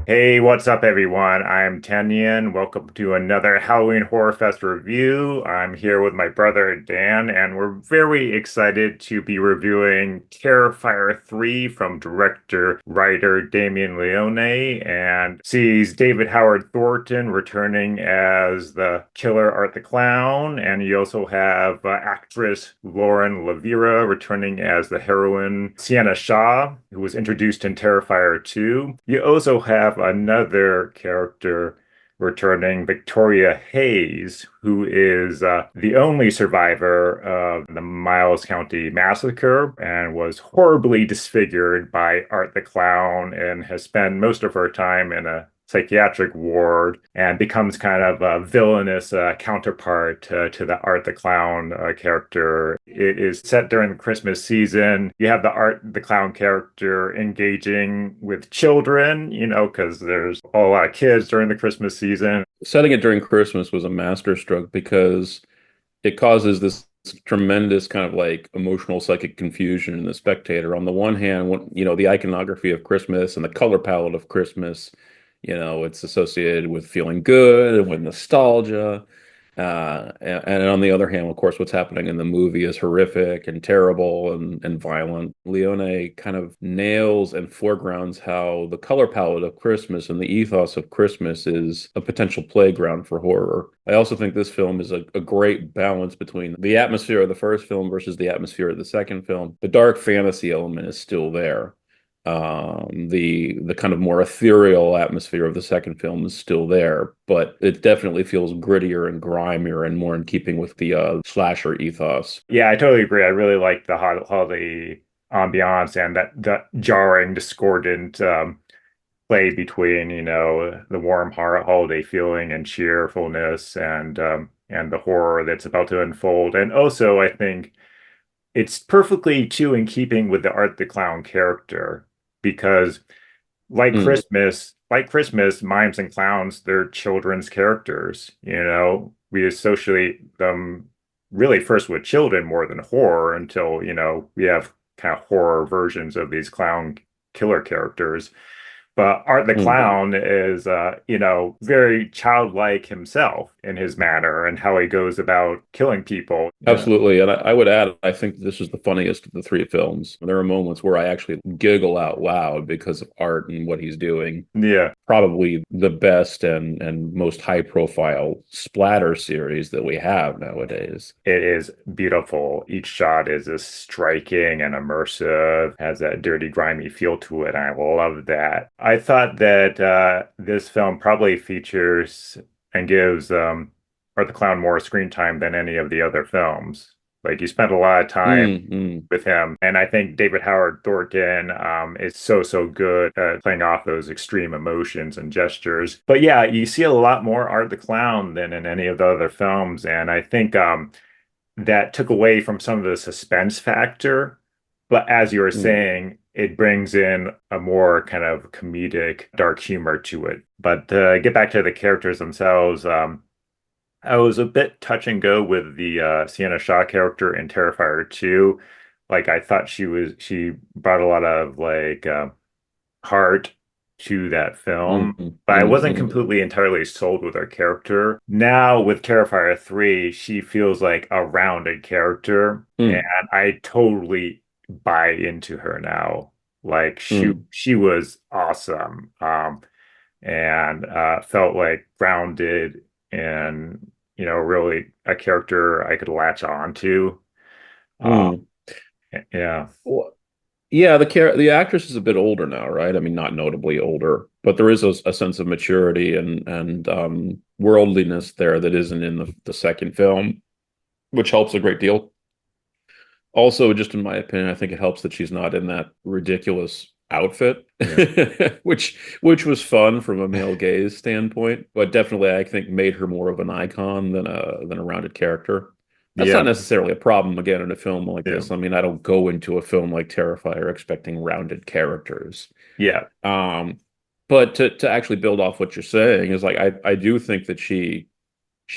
Hey, what's up, everyone? I'm Damien. Welcome to another Halloween Horror Fest review. I'm here with my brother Dan, and we're very excited to be reviewing Terrifier 3 from writer Damien Leone, and sees David Howard Thornton returning as the killer Art the Clown. And you also have actress Lauren LaVera returning as the heroine Sienna Shaw, who was introduced in Terrifier 2. You also have another character returning, Victoria Hayes, who is the only survivor of the Miles County massacre and was horribly disfigured by Art the Clown and has spent most of her time in a psychiatric ward and becomes kind of a villainous counterpart to the Art the Clown character. It is set during the Christmas season. You have the Art the Clown character engaging with children, because there's a lot of kids during the Christmas season. Setting it during Christmas was a masterstroke because it causes this tremendous kind of like emotional psychic confusion in the spectator. On the one hand, the iconography of Christmas and the color palette of Christmas, it's associated with feeling good and with nostalgia. And on the other hand, of course, what's happening in the movie is horrific and terrible and violent. Leone kind of nails and foregrounds how the color palette of Christmas and the ethos of Christmas is a potential playground for horror. I also think this film is a great balance between the atmosphere of the first film versus the atmosphere of the second film. The dark fantasy element is still there. The kind of more ethereal atmosphere of the second film is still there, but it definitely feels grittier and grimier and more in keeping with the slasher ethos. Yeah, I totally agree. I really like the holiday ambiance and that jarring, discordant play between, the warm holiday feeling and cheerfulness and the horror that's about to unfold. And also, I think it's perfectly too in keeping with the Art the Clown character because Mm, like Christmas, mimes and clowns, they're children's characters, We associate them really first with children more than horror until, we have kind of horror versions of these clown killer characters. But Art the mm. Clown is, very childlike himself in his manner and how he goes about killing people. Absolutely. And I would add, I think this is the funniest of the three films. There are moments where I actually giggle out loud because of Art and what he's doing. Yeah, Probably the best and most high profile splatter series that we have nowadays. it is beautiful. Each shot is just striking and immersive, has that dirty, grimy feel to it. And I love that. I thought that this film probably features and gives Art the Clown more screen time than any of the other films. Like you spent a lot of time Mm, mm. with him, and I think David Howard Thornton is so good at playing off those extreme emotions and gestures. But yeah, you see a lot more Art the Clown than in any of the other films, and I think that took away from some of the suspense factor. But as you were Mm. saying, it brings in a more kind of comedic, dark humor to it. But to get back to the characters themselves, I was a bit touch and go with the Sienna Shaw character in Terrifier 2. Like I thought she brought a lot of like heart to that Mm, film, mm, but I wasn't mm. completely entirely sold with her character. Now with Terrifier 3, she feels like a rounded character, and Mm, I totally buy into her now. Like mm. she was awesome. And felt like grounded and really a character I could latch on to. Uh, Mm. yeah, Well, yeah, the actress is a bit older now, right? I mean, not notably older, but there is a sense of maturity and worldliness there that isn't in the second film, which helps a great deal. Also, just in my opinion, I think it helps that she's not in that ridiculous outfit, yeah, which was fun from a male gaze standpoint, but definitely I think made her more of an icon than a rounded character. That's not yeah, necessarily a problem again in a film like yeah, this. I mean, I don't go into a film like Terrifier expecting rounded characters. yeah, Um, but to actually build off what you're saying is like I do think that she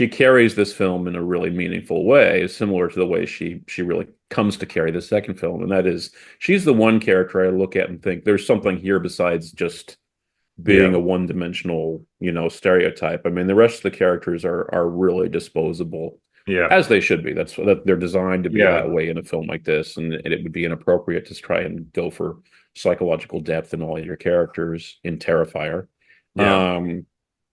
carries this film in a really meaningful way, similar to the way she really comes to carry the second film, and that is she's the one character I look at and think there's something here besides just being Yeah. a one-dimensional, stereotype. I mean, the rest of the characters are really disposable, Yeah. as they should be. That they're designed to be Yeah. that way in a film like this, and it would be inappropriate to try and go for psychological depth in all of your characters in Terrifier. Yeah. Um,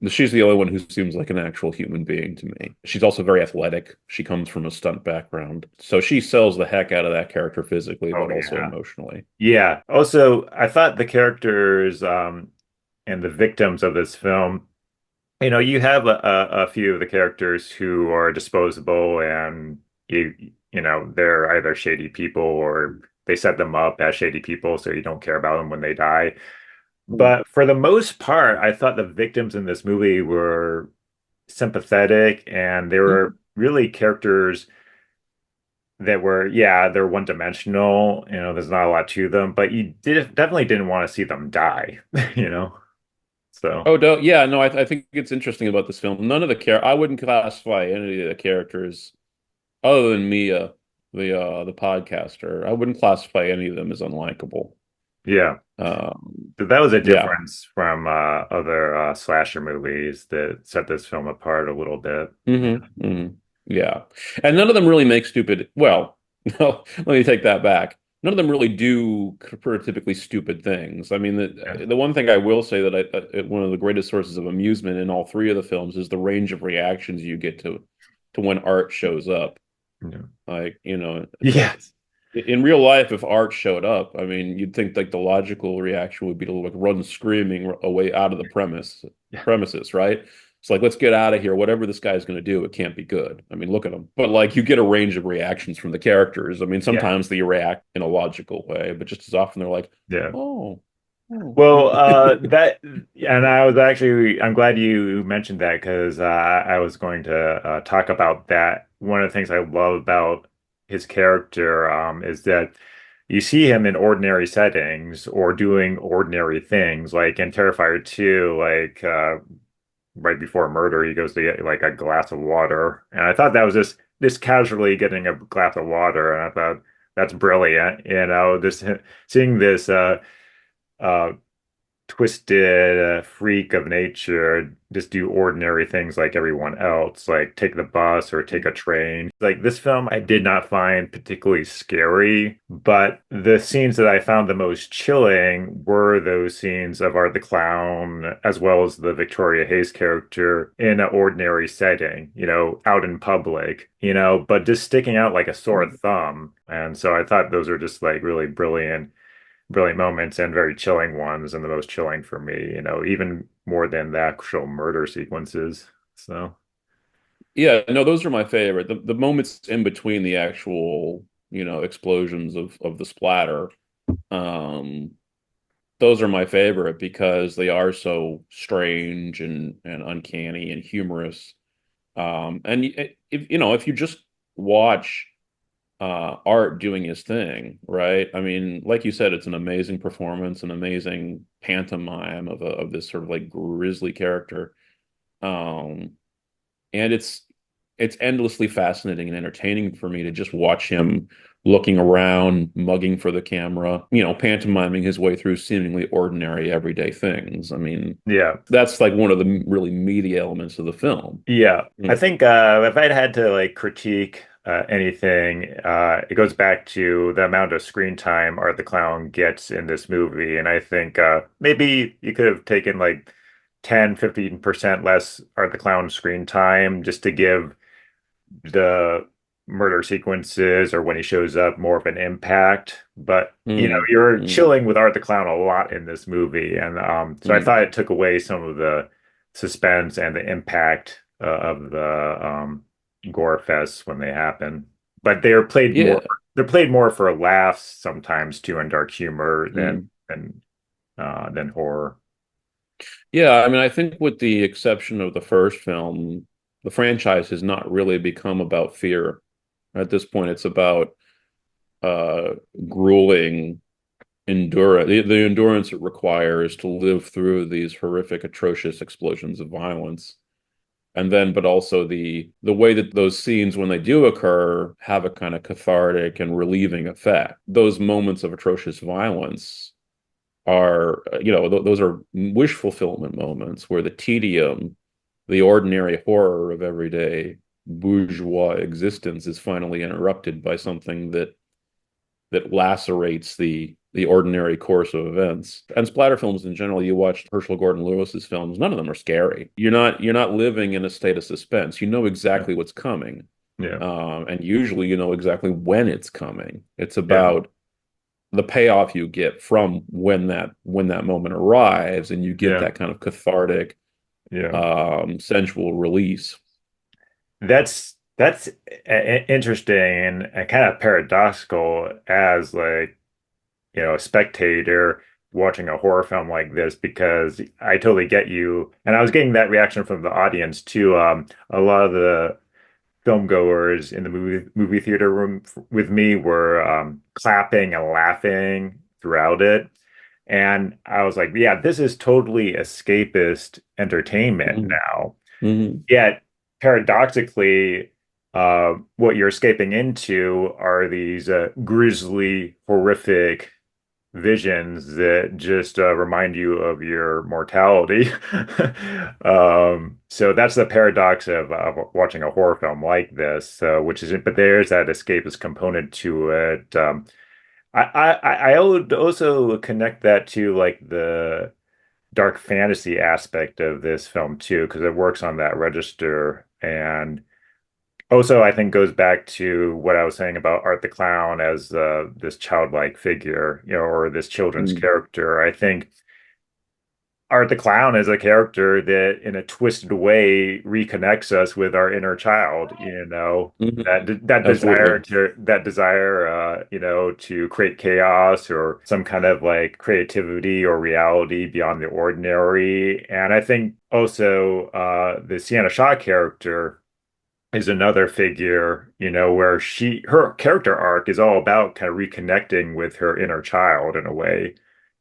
she's the only one who seems like an actual human being to me. She's also very athletic. She comes from a stunt background, so she sells the heck out of that character physically, Oh but also yeah. emotionally. Yeah. Also, I thought the characters and the victims of this film, you have a few of the characters who are disposable and they're either shady people or they set them up as shady people so you don't care about them when they die. Mm. But for the most part, I thought the victims in this movie were sympathetic and they were Mhm. really characters that were, yeah, they're one dimensional, there's not a lot to them, but you definitely didn't want to see them die, you know? So, Oh, no, yeah, no, I think it's interesting about this film. None of I wouldn't classify any of the characters other than Mia, the podcaster. I wouldn't classify any of them as unlikable. yeah. Um, That was a yeah. difference from other slasher movies that set this film apart a little bit. Yeah. And none of them really make stupid, well, no, let me take that back. None of them really do prototypically stupid things. I mean, Yeah. the one thing I will say that one of the greatest sources of amusement in all three of the films is the range of reactions you get to when art shows up. Yeah. Like, it's like Yes. in real life, if art showed up, I mean, you'd think like the logical reaction would be to like run screaming away out of the Yeah. premises, right? It's like, let's get out of here. Whatever this guy's going to do, it can't be good. I mean, look at him. But like, you get a range of reactions from the characters. I mean, Yeah. sometimes they react in a logical way, but just as often they're like, Yeah. oh, oh. Well, and I'm glad you mentioned that because I was going to talk about that. One of the things I love about his character is that you see him in ordinary settings or doing ordinary things, like in Terrifier 2, like right before murder, he goes to get like a glass of water, and I thought that was just casually getting a glass of water, and I thought that's brilliant, just seeing this. Uh, Twisted freak of nature just do ordinary things like everyone else, like take the bus or take a train. Like this film, I did not find particularly scary, but the scenes that I found the most chilling were those scenes of Art the Clown, as well as the Victoria Hayes character in an ordinary setting, out in public, but just sticking out like a sore thumb. And so I thought those are just like really brilliant moments and very chilling ones, and the most chilling for me, even more than the actual murder sequences. So, Yeah, no, those are my favorite. The moments in between the actual, explosions of the splatter. Um, those are my favorite because they are so strange and uncanny and humorous. And if you just watch Art doing his thing, right? I mean, like you said, it's an amazing performance, an amazing pantomime of this sort of like grisly character. Um, and it's endlessly fascinating and entertaining for me to just watch him looking around, mugging for the camera, pantomiming his way through seemingly ordinary everyday things. I mean, yeah. that's like one of the really meaty elements of the film. Yeah. I Mm. think if I'd had to like critique anything, it goes back to the amount of screen time Art the Clown gets in this movie. And I think maybe you could have taken like 10-15% less Art the Clown screen time just to give the murder sequences or when he shows up more of an impact. But Mm, you're mm, chilling with Art the Clown a lot in this movie, and so I mm, thought it took away some of the suspense and the impact of the gore fests when they happen. But yeah. they're played more for laughs sometimes too, and dark humor Mm. than horror. Yeah, I mean, I think with the exception of the first film, the franchise has not really become about fear. At this point, it's about uh grueling endurance, the endurance it requires to live through these horrific, atrocious explosions of violence. And then, but also the way that those scenes, when they do occur, have a kind of cathartic and relieving effect. Those moments of atrocious violence are, those are wish fulfillment moments where the tedium, the ordinary horror of everyday bourgeois existence is finally interrupted by something that lacerates the ordinary course of events. And splatter films in general, you watch Herschel Gordon Lewis's films, none of them are scary. You're not living in a state of suspense. You know Yeah. exactly what's coming. Yeah. And usually you know exactly when it's coming. It's Yeah. about the payoff you get from when that moment arrives, and you get Yeah. that kind of cathartic, Yeah. sensual release. That's interesting and kind of paradoxical as like, a spectator watching a horror film like this because I totally get you. And I was getting that reaction from the audience too. A lot of the film goers in the movie theater room with me were clapping and laughing throughout it. And I was like, yeah, this is totally escapist entertainment Mhm. now. Mhm. Yet, paradoxically, what you're escaping into are these grisly, horrific visions that just remind you of your mortality. So that's the paradox of watching a horror film like this, which is, but there's that escapist component to it. I would also connect that to like the dark fantasy aspect of this film too, because it works on that register. And also, I think goes back to what I was saying about Art the Clown as this childlike figure, or this children's Mhm. character. I think Art the Clown is a character that, in a twisted way, reconnects us with our inner child. Mhm. Absolutely. That desire, to create chaos or some kind of like creativity or reality beyond the ordinary. And I think also the Sienna Shaw character is another figure, where her character arc is all about kind of reconnecting with her inner child in a way.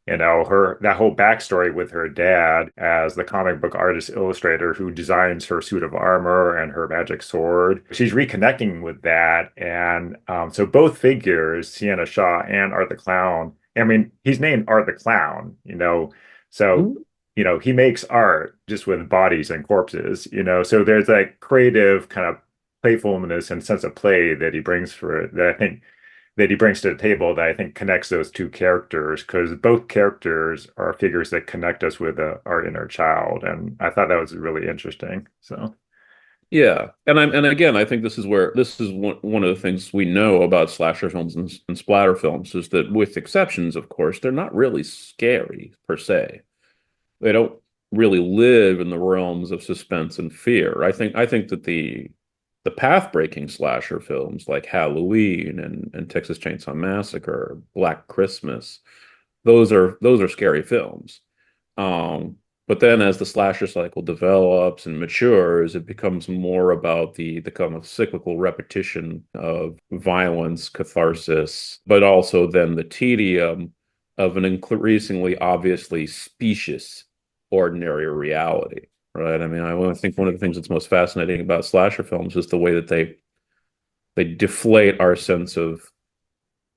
Her that whole backstory with her dad as the comic book artist illustrator who designs her suit of armor and her magic sword. She's reconnecting with that. And so both figures, Sienna Shaw and Art the Clown, I mean, he's named Art the Clown, so Mhm. he makes art just with bodies and corpses, so there's that creative kind of playfulness and sense of play that he brings for it that he brings to the table that I think connects those two characters because both characters are figures that connect us with our inner child, and I thought that was really interesting. So Yeah, and again, I think this is one of the things we know about slasher films and splatter films is that, with exceptions, of course, they're not really scary per se. They don't really live in the realms of suspense and fear. I think that the path-breaking slasher films like Halloween and Texas Chainsaw Massacre, Black Christmas, those are scary films. Um, but then as the slasher cycle develops and matures, it becomes more about the kind of cyclical repetition of violence, catharsis, but also then the tedium of an increasingly obviously specious ordinary reality. Right. I mean, I think one of the things that's most fascinating about slasher films is the way that they deflate our sense of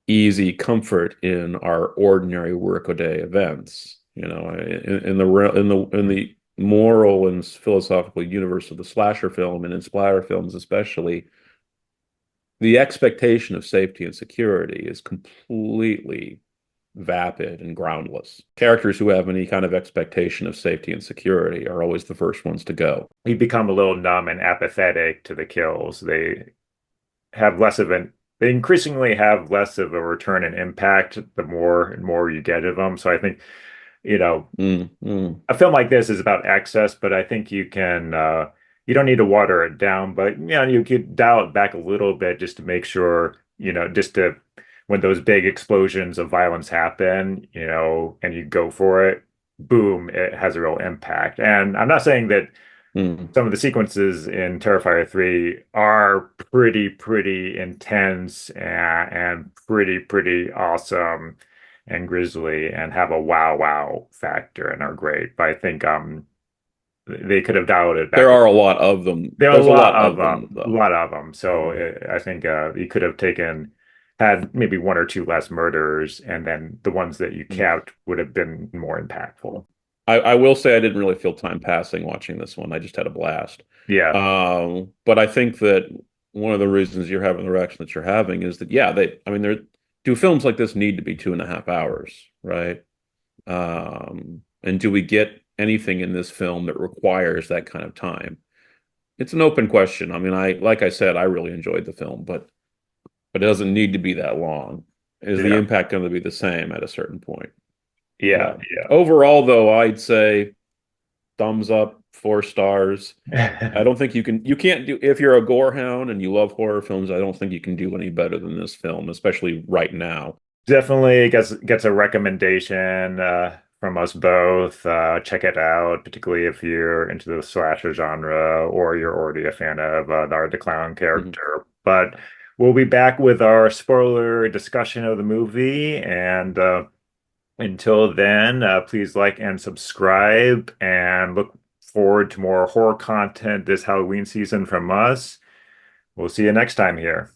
easy comfort in our ordinary workaday events. In the moral and philosophical universe of the slasher film and in splatter films, especially, the expectation of safety and security is completely vapid and groundless. Characters who have any kind of expectation of safety and security are always the first ones to go. you become a little numb and apathetic to the kills. Have less of an they increasingly have less of a return and impact the more and more you get of them. So I think, you know, Mm, mm, a film like this is about excess, but I think you don't need to water it down, but you could dial it back a little bit just to make sure, just to when those big explosions of violence happen, and you go for it, boom, it has a real impact. And I'm not saying that mm. some of the sequences in Terrifier 3 are pretty intense and pretty awesome and grisly and have a wow factor and are great. But I think they could have dialed it back. There are a lot of them. There are There's a lot of them, a though. lot of them. So I think you could have taken. had maybe one or two less murders, and then the ones that you Mm. kept would have been more impactful. I will say I didn't really feel time passing watching this one. I just had a blast. Yeah, But I think that one of the reasons you're having the reaction that you're having is that, yeah, I mean, do films like this need to be 2.5 hours, right? And do we get anything in this film that requires that kind of time? It's an open question. I mean, like I said, I really enjoyed the film, but it doesn't need to be that long. Is the yeah, impact going to be the same at a certain point? yeah, Overall, though, I'd say thumbs up, 4 stars. I yeah. don't think you can't do, if you're a gore hound and you love horror films, I don't think you can do any better than this film, especially right now. Definitely gets a recommendation from us both. Check it out, particularly if you're into the slasher genre or you're already a fan of Nard the Clown Mhm. character. But we'll be back with our spoiler discussion of the movie. And until then, please like and subscribe and look forward to more horror content this Halloween season from us. We'll see you next time here.